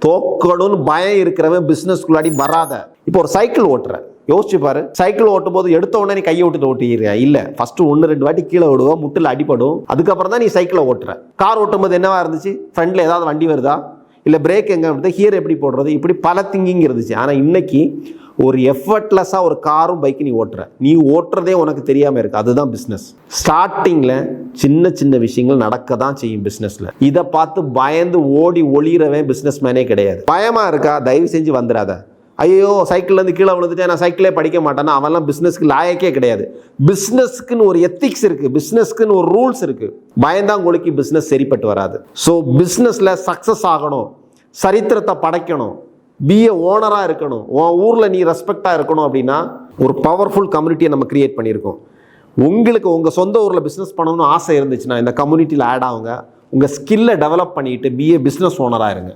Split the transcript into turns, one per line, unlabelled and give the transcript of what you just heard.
தோக்கணும்னு பயம் இருக்கிறவன் பிசினஸ்குள்ளாடி வராத. இப்போ ஒரு சைக்கிள் ஓட்டுற, யோசிச்சு பாரு. சைக்கிள் ஓட்டும் போது எடுத்த உடனே நீ கையை விட்டு ஓட்டிடுறியா? இல்ல, ஃபர்ஸ்ட் 1-2 வாட்டி கீழே விடுவோம், முட்டில் அடிபடும், அதுக்கப்புறம் தான் நீ சைக்கிளை ஓட்டுற. கார் ஓட்டும் போது என்னவா இருந்துச்சு? ஃப்ரண்ட்ல ஏதாவது வண்டி வருதா, இல்ல பிரேக் எங்க வருது, ஹியர் எப்படி போடுறது, இப்படி பல திங்கிங் இருந்துச்சு. ஆனா இன்னைக்கு ஒரு எஃபர்ட்லெஸ்ஸா ஒரு காரும் பைக்கு நீ ஓட்டுற, நீ ஓட்டுறதே உனக்கு தெரியாம இருக்கு. அதுதான் பிசினஸ். ஸ்டார்டிங்ல சின்ன சின்ன விஷயங்கள் நடக்க தான் செய்யும் பிசினஸ்ல. இதை பார்த்து பயந்து ஓடி ஒளிரவே பிசினஸ் மேனே கிடையாது. பயமா இருக்கா? தயவு செஞ்சு வந்துடாத. ஐயோ சைக்கிள்ல இருந்து கீழே விழுந்துட்டேன், நான் சைக்கிளே படிக்க மாட்டேன்னா அவன்லாம் பிசினஸ்க்கு லாயக்கே கிடையாது. பிசினஸ்க்குன்னு ஒரு எத்திக்ஸ் இருக்கு, பிசினஸ்க்குன்னு ஒரு ரூல்ஸ் இருக்கு. பயந்தாங்கொழிக்கு பிசினஸ் சரிப்பட்டு வராது. ஸோ பிசினஸ்ல சக்சஸ் ஆகணும், சரித்திரத்தை படைக்கணும், பிஏ ஓனரா இருக்கணும், உன் ஊர்ல நீ ரெஸ்பெக்டா இருக்கணும் அப்படின்னா ஒரு பவர்ஃபுல் கம்யூனிட்டியை நம்ம கிரியேட் பண்ணியிருக்கோம். உங்களுக்கு உங்க சொந்த ஊர்ல பிசினஸ் பண்ணணும்னு ஆசை இருந்துச்சுன்னா இந்த கம்யூனிட்டியில் ஆட் ஆகுங்க. உங்க ஸ்கில்லை டெவலப் பண்ணிட்டு பிஏ பிசினஸ் ஓனரா இருங்க.